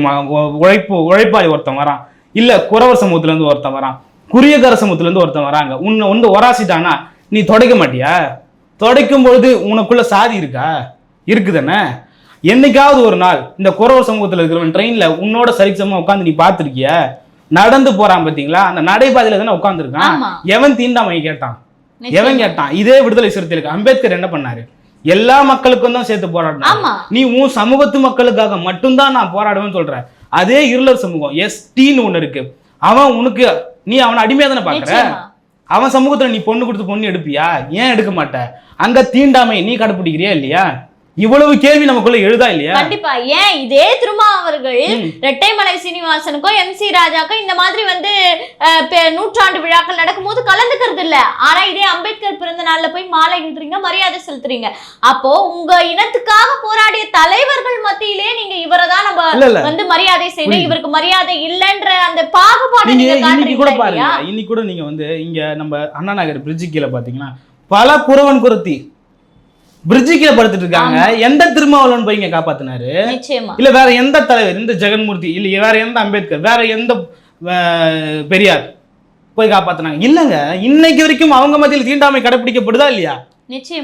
உழைப்பாளி ஒருத்தன் வரான், இல்ல குறவர் சமூகத்துல இருந்து ஒருத்தன் வரான், குரியக்கார சமூகத்துல இருந்து ஒருத்தன் வராங்க. உன்னை ஒராசிட்டானா நீ தொடைக்க மாட்டியா? தொடைக்கும் பொழுது உனக்குள்ள சாதி இருக்கா? இருக்குதானே? என்னைக்காவது ஒரு நாள் இந்த குறவர் சமூகத்துல இருக்கிறவன் ட்ரெயின்ல உன்னோட சரிசமா உட்காந்து நீ பார்த்திருக்கிய? நடந்து போறான் பாத்தீங்களா, அந்த நடைபாதையில தானே உட்காந்துருக்கான். எவன் தீண்டாமை கேட்டான்? எவன் கேட்டான்? இதே விடுதலை சிறுத்தைகளுக்கு அம்பேத்கர் என்ன பண்ணாரு? எல்லா மக்களுக்கும் தான் சேர்த்து போராடினார். நீ உன் சமூகத்து மக்களுக்காக மட்டும்தான் நான் போராடுவேன்னு சொல்ற. அதே இருளர் சமூகம் எஸ்டின்னு ஒண்ணு இருக்கு, அவன் உனக்கு நீ அவனை அடிமையா தானே பாக்குற. அவன் சமூகத்துல நீ பொண்ணு கொடுத்து பொண்ணு எடுப்பியா? ஏன் எடுக்க மாட்ட? அங்க தீண்டாமை நீ கடைபிடிக்கிறியா இல்லையா? இவ்வளவு கேள்வி நமக்குள்ள எழுதா இல்லையா? கண்டிப்பா. ஏன் இதே திருமாவர்கள் ரெட்டைமலை சீனிவாசனுக்கும் MC ராஜாக்கும் இந்த மாதிரி நூற்றாண்டு விழாக்கள் நடக்கும்போது கலந்துக்கிறது இல்ல. ஆனா இதே அம்பேத்கர் பிறந்த நாள்ல போய் மாலை இடுறீங்க, மரியாதை செலுத்துறீங்க. அப்போ உங்க இனத்துக்காக போராடிய தலைவர்கள் மத்தியிலே நீங்க இவரைதான் நம்ம மரியாதை செய்யணும், இவருக்கு மரியாதை இல்லைன்ற அந்த பாகுபாடு நீங்க காட்டுறீங்க. இன்னைக்கு கூட நீங்க இங்க நம்ம அண்ணா நகர் பிரிட்ஜு கீழே பாத்தீங்கன்னா பல குறவன் குறத்தி பிரிட்ஜு கீழே படுத்துட்டு இருக்காங்க. எந்த திருமாவளவன் போய் இங்க காப்பாத்தினாரு? இல்ல வேற எந்த தலைவர், இந்த ஜெகன்மூர்த்தி இல்ல வேற எந்த அம்பேத்கர், வேற எந்த பெரியார் போய் காப்பாத்தினாங்க? இல்லங்க. இன்னைக்கு வரைக்கும் அவங்க மத்தியில் தீண்டாமை கடைபிடிக்கப்படுதா இல்லையா?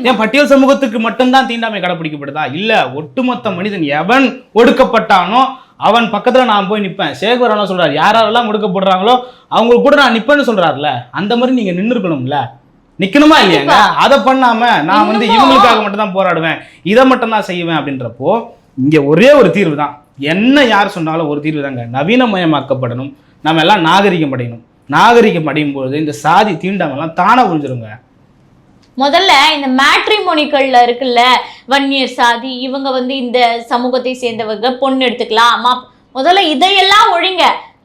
ஏன் பட்டியல் சமூகத்துக்கு மட்டும்தான் தீண்டாமை கடைபிடிக்கப்படுதா? இல்ல, ஒட்டுமொத்த மனிதன் எவன் ஒடுக்கப்பட்டானோ அவன் பக்கத்துல நான் போய் நிப்பேன். சேகர் சொல்றாரு, யாரெல்லாம் ஒடுக்கப்படுறாங்களோ அவங்க கூட நான் நிப்பேன்னு சொல்றாருல, அந்த மாதிரி நீங்க நின்று இருக்கணும்ல, நிக்கணுமா இல்லையாங்க? அதை பண்ணாம நான் இவங்களுக்காக மட்டும் தான் போராடுவேன், இதை மட்டும் தான் செய்வேன் அப்படின்றப்போ இங்க ஒரே ஒரு தீர்வு தான். என்ன யார் சொன்னாலும் ஒரு தீர்வு தாங்க, நவீனமயமாக்கப்படணும், நம்ம எல்லாம் நாகரிகம் அடையணும். நாகரிகம் அடையும் பொழுது இந்த சாதி தீண்டாமெல்லாம் தானே ஒழிஞ்சிருங்க. முதல்ல இந்த மேட்ரிமோனிக்கள்ல இருக்குல்ல, வன்னியர் சாதி இவங்க இந்த சமூகத்தை சேர்ந்தவங்க பொண்ணு எடுத்துக்கலாம், அம்மா முதல்ல இதையெல்லாம் ஒழிங்க.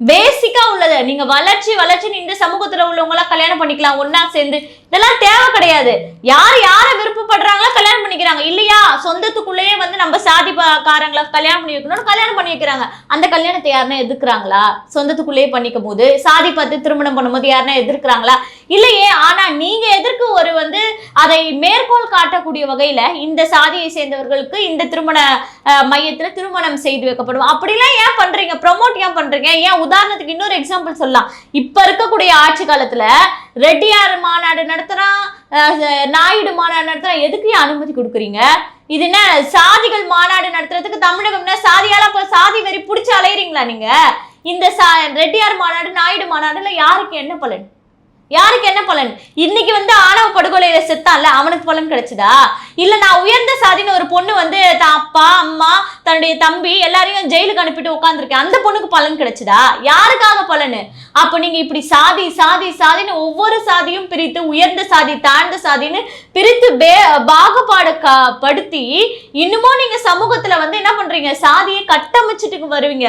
பேசிக்கா உள்ளது நீங்க வளர்ச்சி இந்த சமூகத்துல உள்ளவங்க எல்லாம் கல்யாணம் பண்ணிக்கலாம் ஒன்னா சேர்ந்து, இதெல்லாம் தேவை கிடையாது. யார விருப்பப்படுறாங்களோ கல்யாணம் பண்ணிக்கிறாங்க, இல்லையா சொந்தத்துக்குள்ளேயே நம்ம சாதிக்காரங்களை கல்யாணம் பண்ணி வைக்கணும்னு கல்யாணம் பண்ணி வைக்கிறாங்க. அந்த கல்யாணத்தை யாருன்னா எதிர்க்கிறாங்களா? சொந்தத்துக்குள்ளேயே பண்ணிக்கும் போது சாதி பார்த்து திருமணம் பண்ணும்போது யாருன்னா எதிர்க்கிறாங்களா? இல்லையே. ஆனா நீங்க எதற்கு அதை மேற்கோள் காட்டக்கூடிய வகையில இந்த சாதியை சேர்ந்தவர்களுக்கு இந்த திருமண மையத்துல திருமணம் செய்து வைக்கப்படும் அப்படிலாம் ஏன் பண்றீங்க? ப்ரொமோட் ஏன் பண்றீங்க? ஏன் உதாரணத்துக்கு இன்னொரு எக்ஸாம்பிள் சொல்லலாம். இப்ப இருக்கக்கூடிய ஆட்சி காலத்துல ரெட்டியார் மாநாடு நடத்துறான், நாயுடு மாநாடு நடத்துறான், எதுக்கு அனுமதி கொடுக்குறீங்க? இது என்ன சாதிகள் மாநாடு நடத்துறதுக்கு தமிழகம் சாதியால சாதி வெறி பிடிச்சு அலையறீங்களா நீங்க? இந்த ரெட்டியார் மாநாடு நாயுடு மாநாடுல யாருக்கு என்ன பலன்? யாருக்கு என்ன பலன்? இன்னைக்கு ஆணவ படுகொலையில செத்தான்ல, அவனுக்கு பலன் கிடைச்சதா? இல்ல நான் உயர்ந்த சாதின்னு ஒரு பொண்ணு அப்பா அம்மா தன்னுடைய தம்பி எல்லாரையும் ஜெயிலுக்கு அனுப்பிட்டு உட்காந்துருக்கேன், அந்த பொண்ணுக்கு பலன் கிடைச்சதா? யாருக்காக பலனு? அப்ப நீங்க இப்படி சாதி சாதி சாதின்னு ஒவ்வொரு சாதியும் பிரித்து உயர்ந்த சாதி தாழ்ந்த சாதின்னு பிரித்து பாகுபாடு படுத்தி இன்னமும் நீங்க சமூகத்துல வந்து என்ன பண்றீங்க, சாதியை கட்டமைச்சிட்டு வருவீங்க.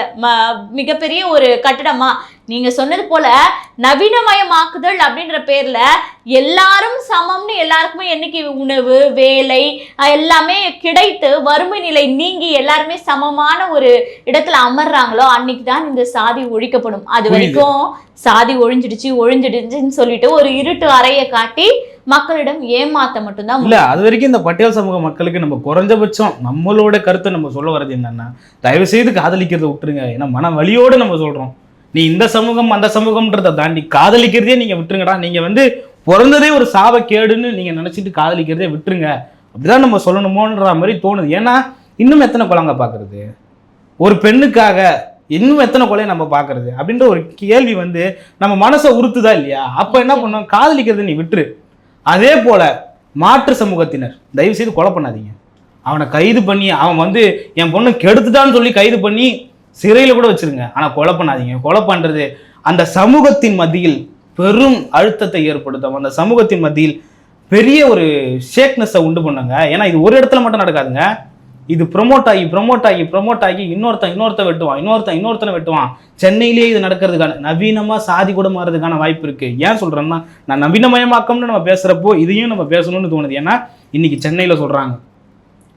மிகப்பெரிய ஒரு கட்டடமா நீங்க சொன்னது போல நவீனமயமாக்குதல் அப்படின்ற பேர்ல எல்லாரும் சமம்னு எல்லாருக்குமே என்னைக்கு உணவு வேலை எல்லாமே கிடைத்து வறுமை நிலை நீங்கி எல்லாருமே சமமான ஒரு இடத்துல அமர்றாங்களோ அன்னைக்கு தான் இந்த சாதி ஒழிக்கப்படும். அது வரைக்கும் சாதி ஒழிஞ்சிடுச்சுன்னு சொல்லிட்டு ஒரு இருட்டு அறையை காட்டி மக்களிடம் ஏமாத்த மட்டும்தான் இல்ல. அது வரைக்கும் இந்த பட்டியல் சமூக மக்களுக்கு நம்ம குறைஞ்சபட்சம் நம்மளோட கருத்தை நம்ம சொல்ல வர்றது என்னன்னா, தயவு செய்து காதலிக்கிறத விட்டுருங்க. ஏன்னா மன வலியோடு நம்ம சொல்றோம், நீ இந்த சமூகம் அந்த சமூகம்ன்றதை தாண்டி காதலிக்கிறதே நீங்க விட்டுருங்கடா. நீங்க வந்து பிறந்ததே ஒரு சாபக்கேடுன்னு நீங்க நினைச்சிட்டு காதலிக்கிறதே விட்டுருங்க. அப்படிதான் நம்ம சொல்லணுமோன்ற மாதிரி தோணுது. ஏன்னா இன்னும் எத்தனை கொலைங்க பாக்குறது, ஒரு பெண்ணுக்காக இன்னும் எத்தனை கொலையை நம்ம பாக்குறது அப்படின்ற ஒரு கேள்வி வந்து நம்ம மனசை உறுத்துதா இல்லையா? அப்ப என்ன பண்ணோம், காதலிக்கிறத நீ விட்டுரு. அதே போல மாற்று சமூகத்தினர் தயவு செய்து கொலை பண்ணாதீங்க. அவனை கைது பண்ணி அவன் வந்து என் பொண்ணு கெடுத்துட்டான்னு சொல்லி கைது பண்ணி சிறையில் கூட வச்சிருங்க. ஆனால் கொலை பண்ணாதீங்க. கொலை பண்ணுறது அந்த சமூகத்தின் மத்தியில் பெரும் அழுத்தத்தை ஏற்படுத்தும், அந்த சமூகத்தின் மத்தியில் பெரிய ஒரு ஷேக்னஸை உண்டு பண்ணுங்க. ஏன்னா இது ஒரு இடத்துல மட்டும் நடக்காதுங்க, இது ப்ரொமோட் ஆகி இன்னொருத்தன் இன்னொருத்தனை வெட்டுவான். சென்னையிலேயே இது நடக்கிறதுக்கான நவீனமாக சாதி கூட மாறதுக்கான வாய்ப்பு இருக்குது. ஏன் சொல்கிறேன்னா, நான் நவீனமயமாக்கம்னு நம்ம பேசுகிறப்போ இதையும் நம்ம பேசணும்னு தோணுது. ஏன்னா இன்னைக்கு சென்னையில் சொல்கிறாங்க,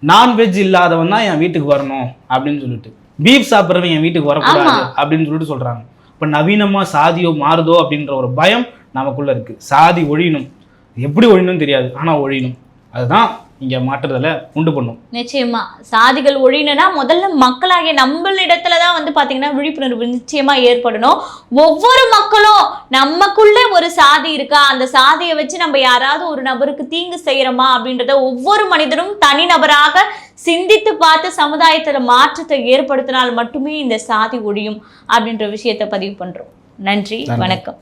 நான்வெஜ் இல்லாதவன் தான் என் வீட்டுக்கு வரணும் அப்படின்னு சொல்லிட்டு, பீஃப் சாப்பிட்றவன் என் வீட்டுக்கு வரக்கூடாது அப்படின்னு சொல்லிட்டு சொல்றாங்க. இப்ப நவீனமா சாதியோ மாறுதோ அப்படின்ற ஒரு பயம் நமக்குள்ள இருக்கு. சாதி ஒழியணும், எப்படி ஒழியணும்னு தெரியாது, ஆனா ஒழியணும். அதுதான் இங்க மாற்றுதலை உண்டு பண்ணும். நிச்சயமா சாதிகள் ஒழியணும்னா முதல்ல மக்களாகிய நம்மளிடத்துலதான் வந்து பாத்தீங்கன்னா விழிப்புணர்வு நிச்சயமா ஏற்படணும். ஒவ்வொரு மக்களும் நமக்குள்ள ஒரு சாதி இருக்கா, அந்த சாதியை வச்சு நம்ம யாராவது ஒரு நபருக்கு தீங்கு செய்யறோமா அப்படின்றத ஒவ்வொரு மனிதனும் தனிநபராக சிந்தித்து பார்த்து சமுதாயத்துல மாற்றத்தை ஏற்படுத்தினால் மட்டுமே இந்த சாதி ஒழியும் அப்படின்ற விஷயத்தை பதிவு பண்றோம். நன்றி, வணக்கம்.